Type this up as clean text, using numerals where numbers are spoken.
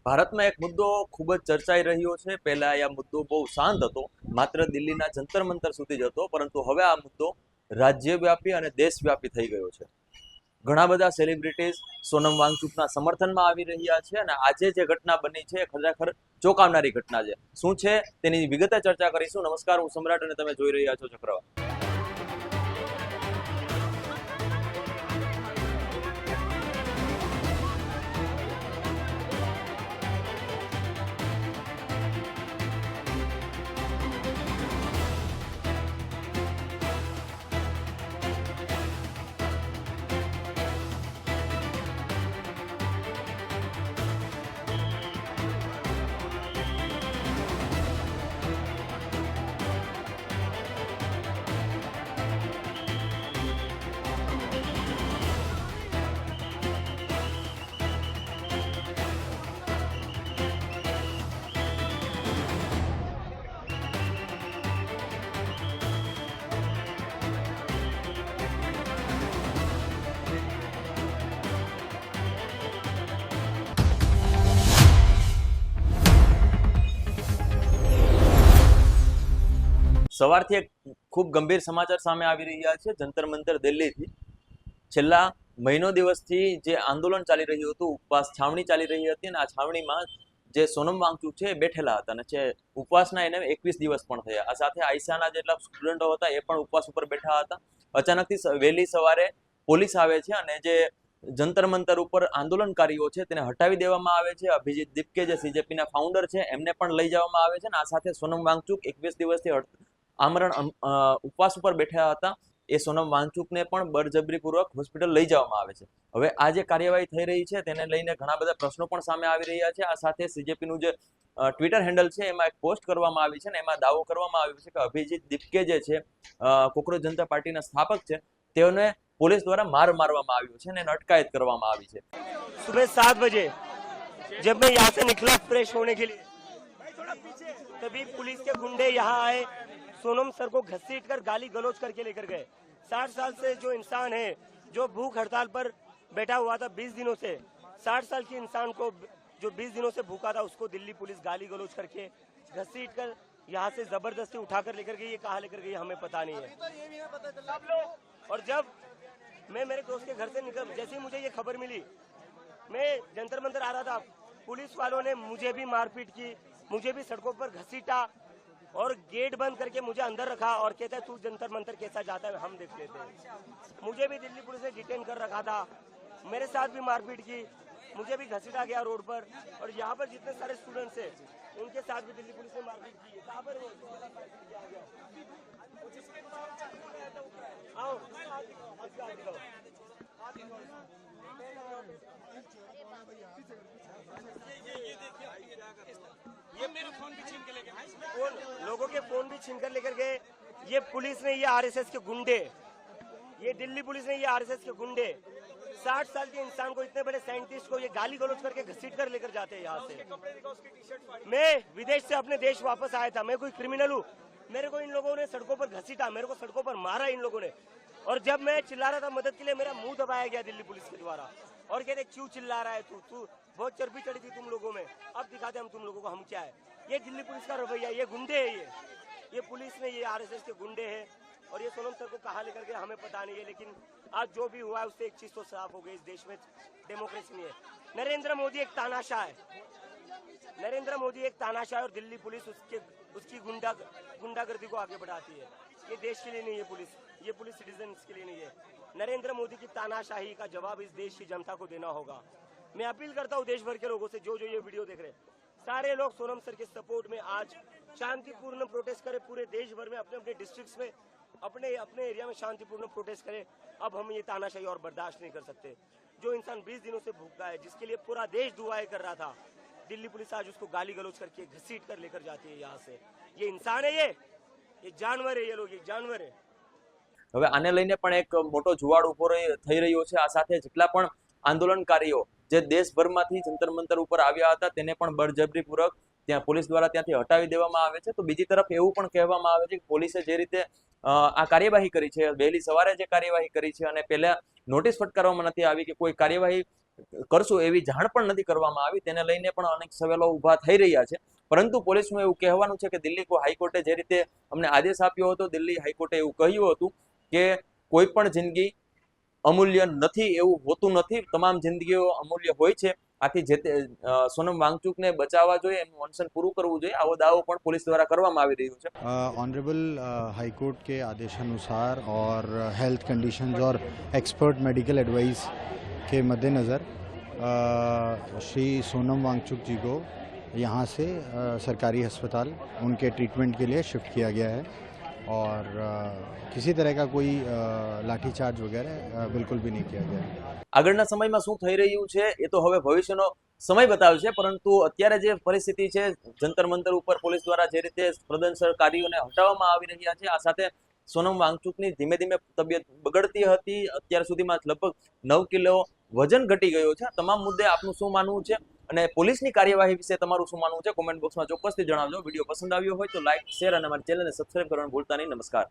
ભારતમાં એક મુદ્દો ખૂબ જ ચર્ચાઈ રહ્યો છે। પહેલા આ મુદ્દો બહુ શાંત હતો, માત્ર દિલ્હીના જંતર મંતર સુધી જ હતો, પરંતુ હવે આ મુદ્દો રાજ્યવ્યાપી અને દેશવ્યાપી થઈ ગયો છે। ઘણા બધા સેલિબ્રિટીઝ સોનમ વાંગચુકના સમર્થનમાં આવી રહ્યા છે અને આજે જે ઘટના બની છે એ ખરેખર ચોંકાવનારી ઘટના છે। શું છે તેની વિગતે ચર્ચા કરીશું। નમસ્કાર, હું સમ્રાટ અને તમે જોઈ રહ્યા છો ચક્રવાત। સવારથી એક ખૂબ ગંભીર સમાચાર સામે આવી રહ્યા છે। જંતર મંતર દિલ્હીથી છેલ્લા મહિનો દિવસથી જે આંદોલન ચાલી રહ્યું હતું, ઉપવાસ છાવણી ચાલી રહી હતી અને આ છાવણીમાં જે સોનમ વાંગચુક છે એ બેઠેલા હતા અને જે ઉપવાસના એને 21 દિવસ પણ થયા। આ સાથે આઈસાના જેટલા સ્ટુડન્ટો હતા એ પણ ઉપવાસ ઉપર બેઠા હતા। અચાનકથી વહેલી સવારે પોલીસ આવે છે અને જે જંતર મંતર ઉપર આંદોલનકારીઓ છે તેને હટાવી દેવામાં આવે છે। અભિજીત દીપકે જે સીજેપીના ફાઉન્ડર છે એમને પણ લઈ જવામાં આવે છે અને આ સાથે સોનમ વાંગચુક 21 દિવસથી આમરણ ઉપવાસ ઉપર બેઠા હતા એ સોનમ વાંગચુકને પણ બળજબરીપૂર્વક હોસ્પિટલ લઈ જવામાં આવે છે। હવે આ જે કાર્યવાહી થઈ રહી છે તેને લઈને ઘણા બધા પ્રશ્નો પણ સામે આવી રહ્યા છે। આ સાથે સીજેપીનું જે ટ્વિટર હેન્ડલ છે એમાં એક પોસ્ટ કરવામાં આવી છે ને એમાં દાવો કરવામાં આવ્યો છે કે અભિજીત દીપકે જે છે કોકરોચ જનતા પાર્ટીના સ્થાપક છે તેઓને पुलिस द्वारा मार मारवामा આવ્યો છે અને અટકાયત કરવામાં આવી છે। सुबह 7 बजे जब मैं यहाँ से निकला फ्रेश होने के लिए, तभी पुलिस के गुंडे यहाँ आए, सोनम सर को घसीट कर गाली गलौज करके लेकर गए। 60 साल से जो इंसान है, जो भूख हड़ताल पर बैठा हुआ था 20 दिनों से, 60 साल के इंसान को जो 20 दिनों से भूखा था उसको दिल्ली पुलिस गाली गलौज करके घसीट कर यहाँ से जबरदस्ती उठाकर लेकर गई। ये कहाँ लेकर गई हमें पता नहीं है। और जब मैं मेरे दोस्त के घर से निकल, जैसे ही मुझे ये खबर मिली, मैं जंतर मंतर आ रहा था, पुलिस वालों ने मुझे भी मारपीट की, मुझे भी सड़कों पर घसीटा और गेट बंद करके मुझे अंदर रखा और कहता है तू जंतर मंतर कैसा जाता है हम देख लेते हैं। मुझे भी दिल्ली पुलिस ने डिटेन कर रखा था, मेरे साथ भी मारपीट की, मुझे भी घसीटा गया रोड पर। और यहाँ पर जितने सारे स्टूडेंट्स हैं उनके साथ भी दिल्ली पुलिस ने मारपीट की। कहाँ पर आओ ये मेरे फोन भी छीन के लेके गए, लोगों के फोन भी छीन कर लेकर गए। ये पुलिस ने, ये आरएसएस के गुंडे, ये दिल्ली पुलिस ने, ये आरएसएस के गुंडे 60 साल के इंसान को, इतने बड़े साइंटिस्ट को ये गाली गलौज करके घसीट कर लेकर जाते हैं यहाँ से। मैं विदेश से अपने देश वापस आया था, मैं कोई क्रिमिनल हूँ? मेरे को इन लोगों ने सड़कों पर घसीटा, मेरे को सड़कों पर मारा इन लोगों ने। और जब मैं चिल्ला रहा था मदद के लिए, मेरा मुंह दबाया गया दिल्ली पुलिस के द्वारा और कहते क्यों चिल्ला रहा है तू, बहुत चर्बी चढ़ी थी तुम लोगों में, अब दिखाते हम तुम लोगों को हम क्या है। ये दिल्ली पुलिस का रवैया, ये गुंडे है, ये पुलिस ने, ये आरएसएस के गुंडे हैं। और ये सोनम सर को कहाँ लेकर गए हमें पता नहीं है, लेकिन आज जो भी हुआ है उससे एक चीज तो साफ हो गई, इस देश में डेमोक्रेसी नहीं है। नरेंद्र मोदी एक तानाशाह है, नरेंद्र मोदी एक तानाशाह है और दिल्ली पुलिस उसकी गुंडागर्दी को आगे बढ़ाती है। ये देश के लिए नहीं है पुलिस, ये पुलिस सिटीजन्स के लिए नहीं है। नरेंद्र मोदी की तानाशाही का जवाब इस देश की जनता को देना होगा। मैं अपील करता हूँ देश भर के लोगों से, जो ये वीडियो देख रहे हैं, सारे लोग सोनम सर के सपोर्ट में आज शांतिपूर्ण प्रोटेस्ट करें। पूरे देश भर में अपने अपने डिस्ट्रिक्ट्स में, अपने अपने एरिया में शांतिपूर्ण प्रोटेस्ट करें। अब हम ये तानाशाही और बर्दाश्त नहीं कर सकते। जो इंसान 20 दिनों से भूखा है, जिसके लिए पूरा देश दुआएं कर रहा था, दिल्ली पुलिस आज उसको गाली गलौज करके घसीट कर लेकर जाती है यहाँ से। ये इंसान है, ये जानवर है, ये लोग ये जानवर है। હવે આને લઈને પણ એક મોટો જુવાળ ઉભો થઈ રહ્યો છે। આ સાથે જેટલા પણ આંદોલનકારીઓ જે દેશભરમાંથી જંતર મંતર ઉપર આવ્યા હતા તેને પણ બળજબરીપૂર્વક ત્યાં પોલીસ દ્વારા ત્યાંથી હટાવી દેવામાં આવે છે। તો બીજી તરફ એવું પણ કહેવામાં આવે છે કે પોલીસે જે રીતે આ કાર્યવાહી કરી છે, વહેલી સવારે જે કાર્યવાહી કરી છે અને પહેલા નોટિસ ફટકારવામાં નથી આવી કે કોઈ કાર્યવાહી કરશું એવી જાણ પણ નથી કરવામાં આવી. તેને લઈને પણ અનેક સવાલો ઊભા થઈ રહ્યા છે. પરંતુ પોલીસનું એવું કહેવાનું છે કે દિલ્હી હાઈકોર્ટે જે રીતે અમને આદેશ આપ્યો હતો, દિલ્હી હાઈકોર્ટે એવું કહ્યું હતું કે કોઈ પણ જિંદગી અમૂલ્ય નથી એવું હોતું નથી, તમામ જિંદગીઓ અમૂલ્ય હોય છે. આથી જે તે સોનમ વાંગચુકને બચાવવા જોઈએ, એમનું અનશન પૂરું કરવું જોઈએ, આવો દાવો પણ પોલીસ દ્વારા કરવામાં આવી રહ્યો છે. ऑनरेबल हाई कोर्ट के आदेशानुसार और हेल्थ कंडीशंस और एक्सपर्ट मेडिकल एडवाइस के मद्देनज़र श्री सोनम वांगचुक जी को यहाँ से सरकारी अस्पताल उनके ट्रीटमेंट के लिए शिफ्ट किया गया है और किसी तरह का कोई लाठीचार्ज वगैरह बिल्कुल भी नहीं किया गया है. આગળના સમયમાં શું થઈ રહ્યું છે એ તો હવે ભવિષ્યનો સમય બતાવશે, પરંતુ અત્યારે જે પરિસ્થિતિ છે, જંતર મંતર ઉપર પોલીસ દ્વારા જે રીતે પ્રદર્શનકારીઓને હટાવવામાં આવી રહ્યા છે, આ સાથે સોનમ વાંગચુકની ધીમે ધીમે તબિયત બગડતી હતી. અત્યાર સુધીમાં લગભગ 9 કિલો વજન ઘટી ગયો છે. તમામ મુદ્દે આપનું શું માનવું છે અને પોલીસની કાર્યવાહી વિશે તમારું શું માનવું છે, કોમેન્ટ બોક્સમાં ચોક્કસથી જણાવજો. વિડીયો પસંદ આવ્યો હોય તો લાઈક, શેર અને અમારી ચેનલને સબસ્ક્રાઇબ કરવાનું ભૂલતા નહીં. નમસ્કાર.